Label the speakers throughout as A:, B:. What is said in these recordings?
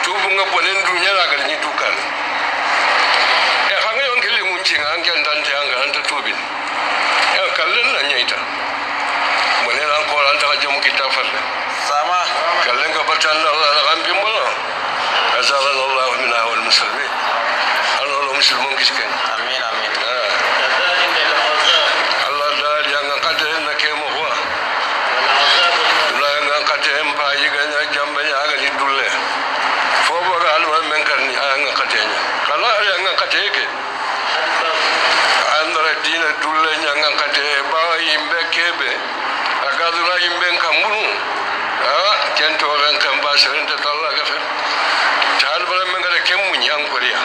A: tubunga bonen dunya la ga ni dukan e hanga yon kele mun cinga an kan dan tanga an tubin e kallen na nyaita bonen an ko an ta jamu kitafal
B: sama
A: kallen ga batan Allah la gambi mo azala Allah minna wal muslimin Allah muslimun kisken
B: amin amin
A: Allah dal yang kate na ke mo wa la nga kate mpa yiga nya jamba nya ga di dulle fo bo ga alwa men kan ni nga kate nya kala nga kate ke andra dina dulle nya nga kate ba yimbe kebe aga dula yimbe kamunu kento ran kan ba shirin ta Allah ga fa tal bala men ga kemu nyang koriya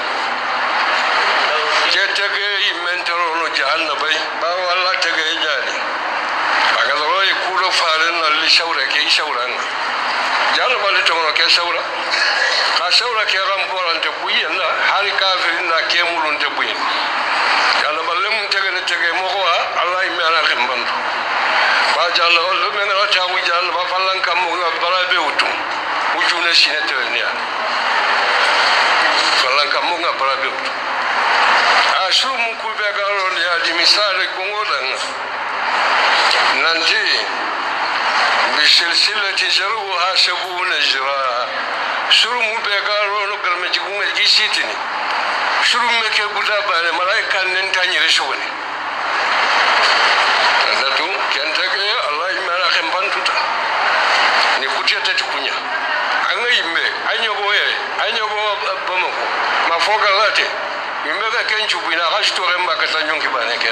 A: je tege imentoro no jahannabai ba walla tege jani aga dole kudo faran alli shawra ke shawran jalba le tono ke shawra ka shawra ke ram boran te buyen na hari kafirin na ke mulun te buyen jalba le mun tege mo ko Allah mi ana khimban ba jalla lo men ra ta wu jalla ba fallan kam mo bara be wutu wujuna shine te ne fallan kam mo bara be wutu ashuru muku be garo ya di misale kongodan nanti bisilsilati jaruha shabuna jira shuru mu be garo no garme jigunga gisitini shuru me ke guda bare malaika nen tanyire shoni natu kenta ke Allah imara khembantuta ni kutiata tukunya anga imme anyogo bamako mafoga late imega kenchu bina gashto remba katanyon kibane ke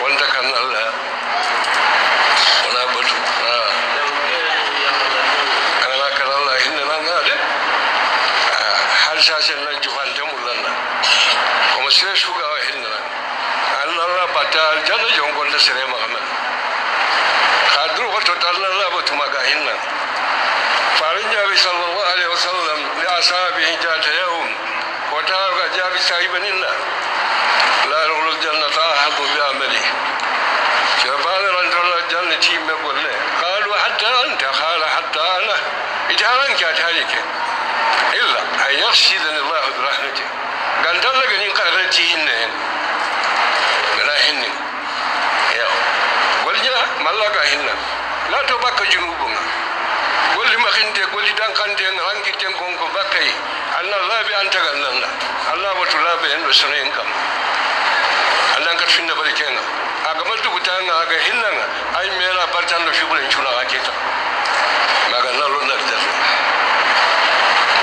A: wanda kan Allah wala batu ala kan Allah inna ngade hal shashen nan jufan tamulanna kuma sai shuga wa hinna Allah bata aljanna jongon da sire magama khadru ko total Allah batu maga hinna farin jabi sallallahu alaihi wasallam li ashabihi jata yawm وتعالى جاب سايبن الله لا يدخل الجنة أحد بعمله شباب رجل الجنة تيم يقول له قالوا حتى أنت قال حتى أنا إجهالا كاتالك إلا أن يخشدني الله برحمته قال دلق أن ينقرتي هنين لا هنين قل جاء ملقا هنين لا تبقى جنوبنا قل ما خنتي قل دان خنتي أنك تنكم بكي Allah labi an taga nan Allah wato labi yan sunayin kam Allah ka finda bari kenga aga maltu kutanga aga hinanga ay mera bartan no fibulen chula aketa maga nalo na da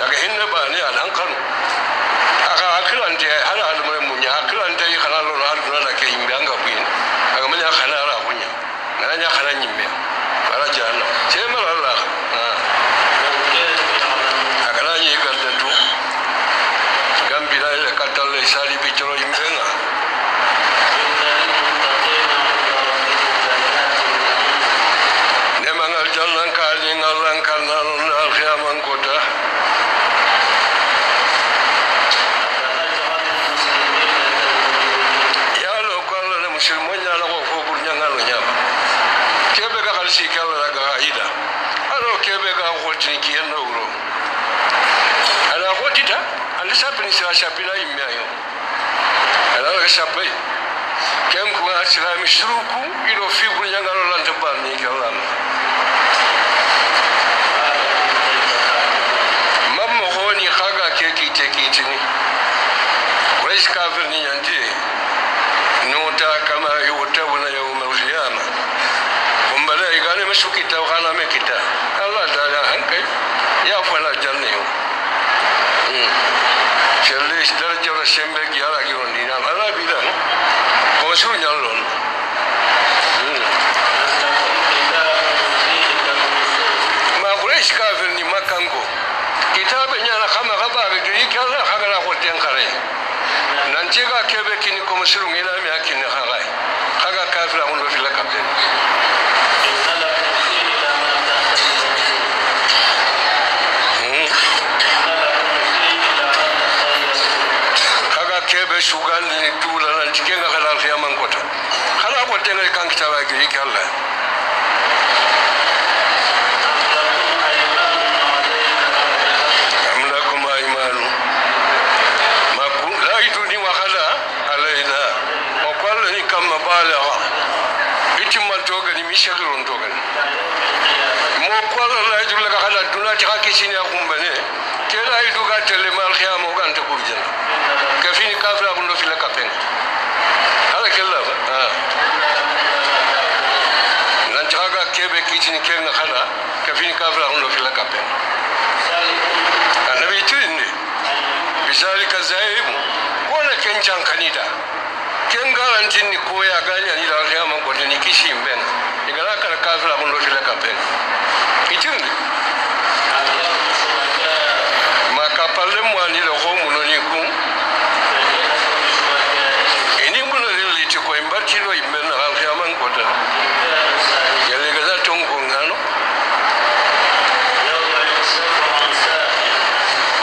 A: daga hinna ba ne an kanu aga akran je hala hal mun munya akran je khala lo har na ke imbe anga buin aga munya khala ra bunya na nya khala nyimbe bara janna ce mara Allah aga na yi galda gambira le katalle sali bichoro imbenga nemangal jalan kali ngalang kanal al-khiaman kota ya lo kala le muslimunya la ko burnya ngalo nyama kebe ka kalsi kala ga aida aro kebe ka hoti kieno uro ala hotita andi sapini sira shapina imyayo ala shapai kem ku asira mishruku ilo fibu nyangalo lante bani kalam mammo honi khaga keki tekitini wais kafir ni yanti nota kama yutabuna yawm al-qiyamah kumbala igane mashukita wakana mekita Allah taala hankai ya fala jannayo Shelle istarja wa shembe gyara giron dina ala bidan ko shuru nyallon ma quraish kafir ni makango kitabe nyana kama gaba ga giri kala hagara ko ten kare nan ce ga kebe kini ko shuru ngila mi akini hagai haga kafir amul fi lakabden kebe shugan ni tula nan cikin ga halal fiyaman kota hala ko tenga kan kitaba ga yake Allah mishagiron to kan mo kwala la julla ka kala duna ta kisini akumbane kela idu ka tele mal khiyamo kan ta kurjana kafini kafra kundo fila kapen ala kella nan jaga kebe kisini kenga khala kafini kafra kundo fila kapen annabi tinni bizalika zaimu wala kenjan kanida ken garantin ni ko ya ganya ni da khiyamo ko ni kishi mbena igala kala kafra kundo fila kapen itin makapalle mwani lo ho munoni ku ini muno li ti ko imbati lo imena al khiyamo ko da yale gaza tongo ngano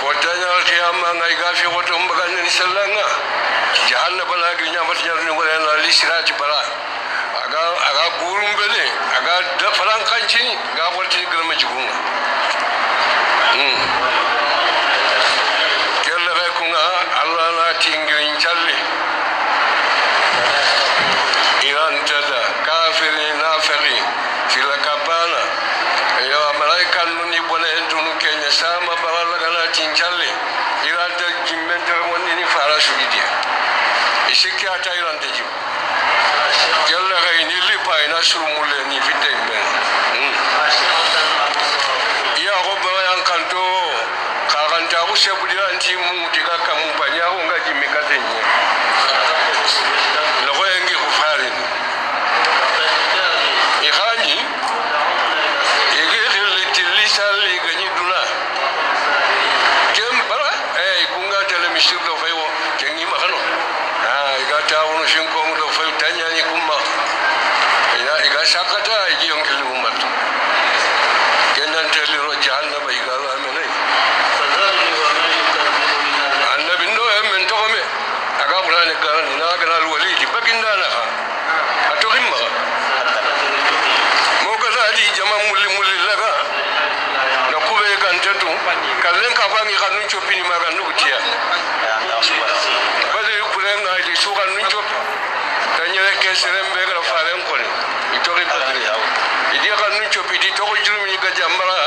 A: ko tanya al khiyamo ngai gafi ko to mbagan ni sallanga jahannaba la gi nyama ti jarni ko la li sirati bala aga gurum bele aga da falan kanci ga warti girma jigunga kella ga kunga Allah na tingirin challe iran tada kafiri nafiri fila kapana ya malaika nuni bone dunu kenya sama balala gana tinchalle iran da jimmenta wonni ni fara shugidia ishiki ata iran da jim kella ga ni lipa ina surumulle ni fitai ben ya go ba yan kanto ka kanta ku shebudi anti mu diga kamu banya ko ngaji mikatenye lo go yengi ku farin ihani ege litisali ganyi duna kembara kunga telemission do fayo kengi makano igata wono shinko mu do fayo tanya ni kumma iga shakata igi yonkili umatu kenan teliro jahannaba igala amene annabi ndo men to me aga qur'an garan na gana walidi baginda na ato himma mo gaza di jama mulli laga na kube kan tetu kallen ka bangi kanun chopini maga nutia bade kulen na di su kanun chop tanyere keserembe ga faren koni itori padri idi kanun chopi di to jurumi ga jamara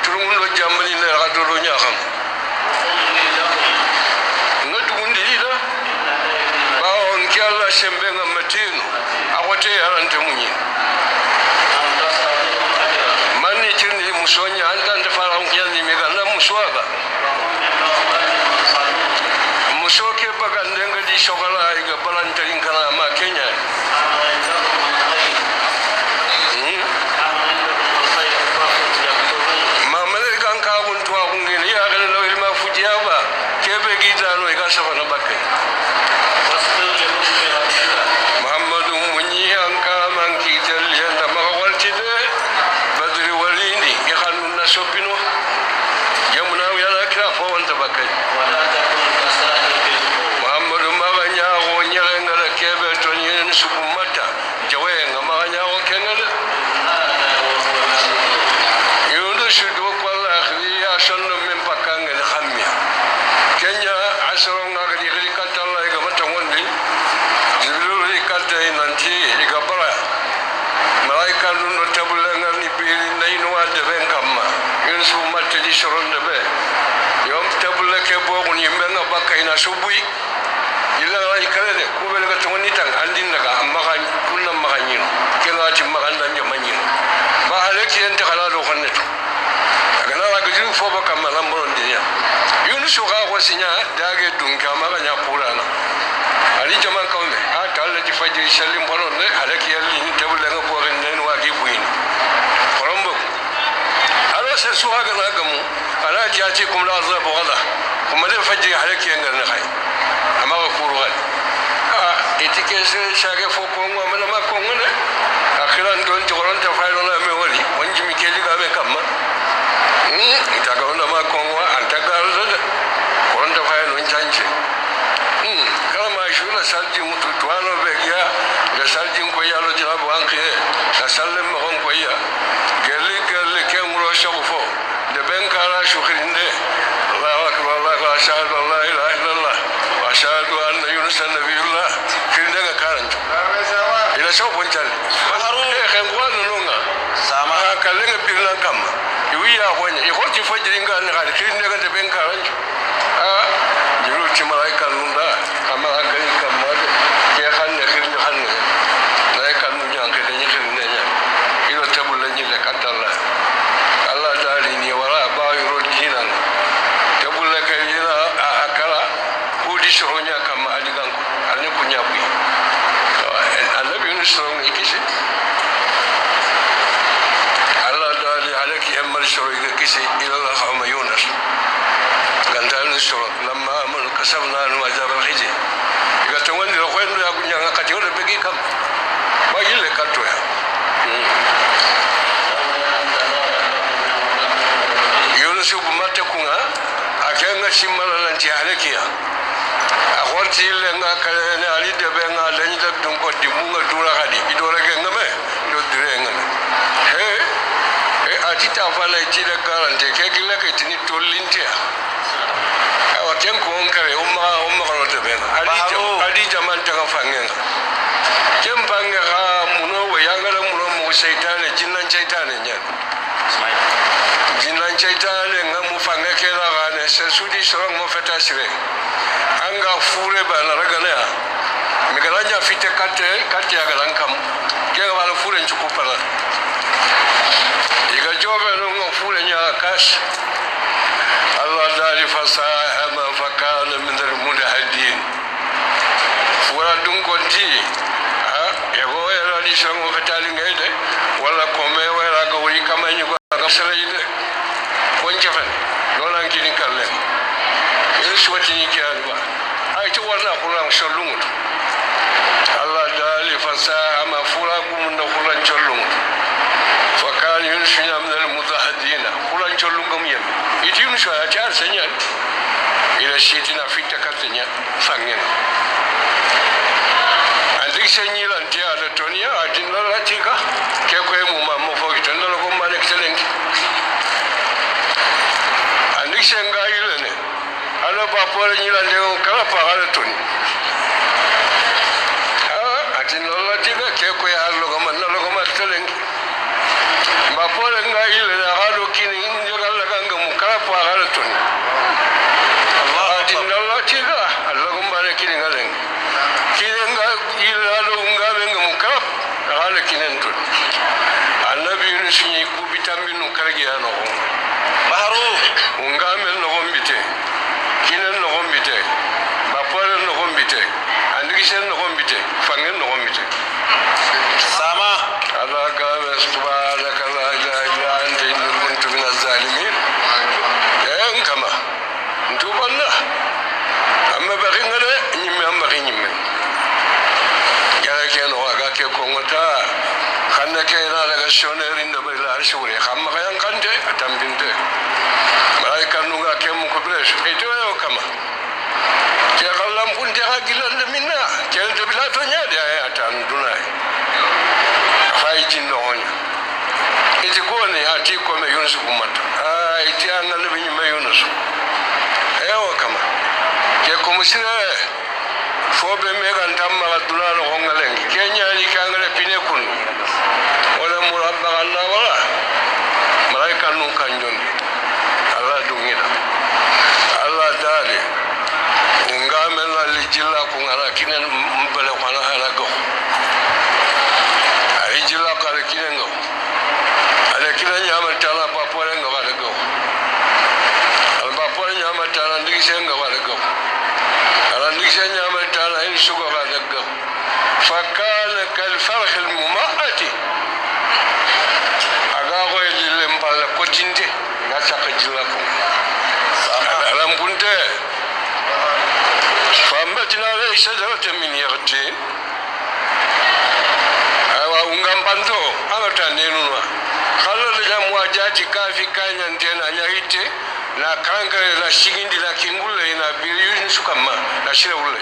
A: turun lo jamani ne ga do nya xam ngatu gundi da ba on kyalla shembe ga matinu awote yarante munyi manni tini musonya antan da fara on kyalli me ga na muswaga musoke baga ndenga di shogala ga balantarin kana ma Kenya mamale kan ka gun to gun ni ya ga no ilma fujiya ba kebe gida no ga shafa na bakai muhammadu munyi an ka man ki jalli da magawalti de badri walini ya khanun na shopino jamuna ya la kira fo wanta bakai muhammadu maganya go nyenga da kebe to nyen sukumata jawe nga maganya go kenga shudu kwalla khriya shanno min pakanga de khamya kenya asoro ngaga di khri katalla ga mata wondi jibril ri katta nanti ga bara malaika no tabulla ngani biri nayno wade ben kamma yunsu matte di soronde be yom tabulla ke bogun yimbe nga bakaina subui illa ay kale ko be ga toni tan andin daga amma kan kunna maganyino kela ti maganda nyamanyino ba haleki ente kala do khonneto agana la gaju fo ba kamala mboron dinya yunus ga ko sinya dage dunka ma ganya purana ali jaman kawme ha talla ti fajri shalim boron ne haleki yalli ni tabulla nga bo gen nen wa gi buyin korombo ala se suha ga gamu ala ti ati kum la azab gada kuma le fajri haleki ngal ne khay ama ko kurwal etike se shage fo ko ngwa ma ko ngone akhiran don ti koron ta fayro la me wali wonji mi keji ga me kamma itaga onda ma ko ngwa antaga da koron ta fayro nchanje kala ma shula salji mutu twano be ya da salji ko ya lo jirabu anke da sallem mo ko ya gelle ke muro shafo de ben kala shukrinde Allahu akbar Allahu ashhadu an la ilaha illallah wa ashhadu anna yunusa nabiyullah kindaga karanto ila shafo nchal khen honya e hoti fajrin ga ne ga kin daga da ben karan jiru ci malaika nunda kama akali kamar ke hanne kin hanne dai kan mun yan ke da yin ne nya ilo tabulan ni le katalla Allah dali ni wala ba yuro dinan tabulla ke ina akala hudi shonya kama aligan ko alni kunya bu annabi Yunus ron ikisi Allah dali alaki amal shoro ikisi ila Allah Yunus gantan shoro lamma amul kasabna al-wajab al-hiji igato wandi ro kwendo ya kunya ngakati ore pegi kam ba ile kato ya Yunus bu mate kunga akenga simala lanti halekia akhorti ile ngakale ne ali de benga lani de dum ko di munga dura hadi idora ke ngame do dire ngame he atita fala itira garante ke gilla ke tini tolintia awa ken ko onkare umma ko de benga adi jaman ta fangen kem banga ha muno wayangala muno mu shaytan jinnan shaytan nya jinnan shaytan ngamu fanga ke la gane se sudi sorong mo feta sire anga fure ba na ragana mi galanya fite kate ya galan kam ke ga wala fure nchuku pala iga jobe no fure nya kash Allah dari fasaha ma fakana min al mudahidin fura dun konti ya go ya di songo fatali ngede wala ko me wala go wi kamanyi go ga saraide wonje fa dolan kini kalle yesu wati ni kialwa ai to wala kuran sholungu Allah dali fasaha ma fura gumun da kuran sholungu fa kan yunshiya min al mudahidin kuran sholungu miyam iti yunsha ya tar sanya ila shitina fitta katanya fangen andi sanyi lan dia da tonia adin la tika ke ko mu ma mo fo kitan lo ko ma excellent andi senga ile ne ala ba pore ni lan de kala pa ala toni adin la tika ke ko ya lo ko ma excellent ba pore nga ile da halo kini ndio kala kanga mu kala pa ala toni Allah adin la tika Allah ko ma kini ngalen kirenga ilalo ngabenga mukap ala kinento annabi Yunus ni kubitaminu karagi ano maharu ungamel no gombite kinen no gombite bapole no gombite andikisen no gombite fangen no gombite sama ala ka subhanaka la ilaha illa anta inni kuntu minaz zalimin kama ntuballa amma bagingale nyimme amma nyimme keno aga ke kongota kanna ke na daga shonerin da bai la shure amma kayan kante atambinte malaika nunga ke mu kubresh ito yo kama ke kallam kun te hagilan da minna ke to bilato nya da ya tan dunai fai jinno honya iti ko ne ati ko me Yunus kumata iti angal bi me Yunus ewo kama ke ko musire fobe megan tamma dulano hongalen kenya ni kangale pine kun wala murabba Allah wala malaika nun kanjon Allah dungina Allah dali ungame na lijilla kun ara kinen mbele kwana ala go lijilla kala kinen go ala kinen yamal tala pa pore ngo wala go al ba pore yamal tala ndigi senga wala go ala ndigi senga yamal tala in sugo wala go فكان كالفرخ الممهد أغاغو يلمبال كوتينتي ناساق جلاكم ألم كنت فأنبتنا عليه شجرة من يقطين ungam panto amata nenunwa khalo le jamwajaji kafi kanya ndena nyaite na kankare na shigindi na kingulle na biliyun sukama na shirewulle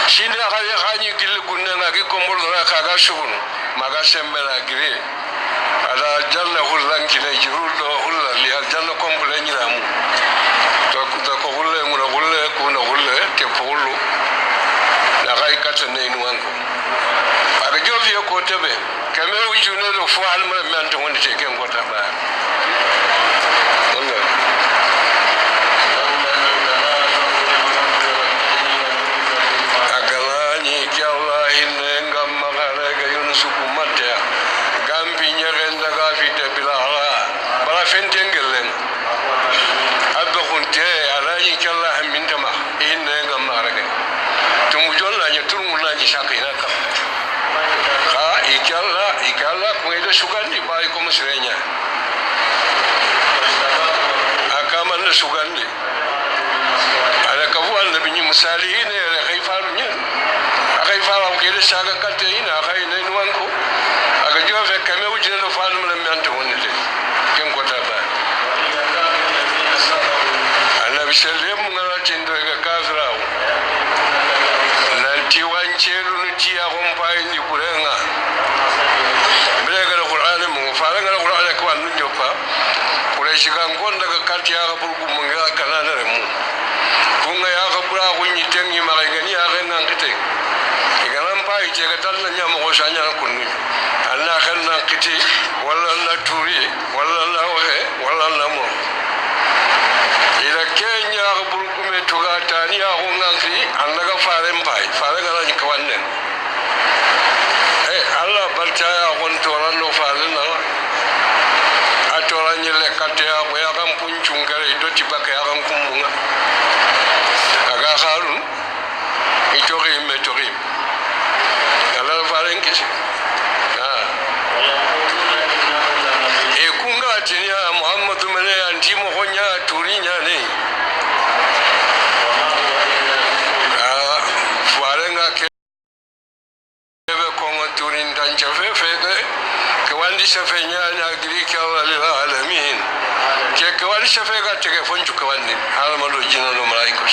A: shinde akali khanyi gilli gunne na ki komol na kaga shubun maga sembe na gire ala janna hullan kine jirudo hulla li al janna komple nyiramu to ko hulle mu na hulle ko na hulle ke polu na kai kata ne nuwanko aga jofi ko tebe kame wujune do fo halma man to woni te ken ko ta ba da sugandi ala kafuan da binyi misali ne ala kai faru ne akai fara ke da shaga katte ina kai ne nuwanko aga jofe kame wujina da faru mun mi anta wonni de ken ko ta ba annabi sallallahu alaihi wasallam tindo ga kafirawo nanti wanceru ni tiya hon fayi ni kurenga bele ga qur'ani mu fara ga qur'ani ko an nyo fa kure shiga ngon daga katti ya burgu mun ga kana na mu kunga ya ga bura ko ni tengi ma ga ni ya ga nan kite ga nan fayi je ga tallan nya mo shanya kunni Allah kan nan kite walla Allah turi walla Allah wahe walla Allah mo ila kenya ga burgu me to ga tani ya ko nan ki an daga faren bai fare ga ni kawanne Allah barta ya gon to ran no faren na atoran yele kate ya ko ya kan puncung gare do ti baka ya kan kumunga aga harun itori metori Allah faren kishi kunga tinya Muhammadu mene anti mo honya turinya ne farenga ke kongo turin dan chafe fede ke wandi chafe nya na grika wal alamin ke wandi chafe ga te ke fonchu ke wandi halma do jina no malaiko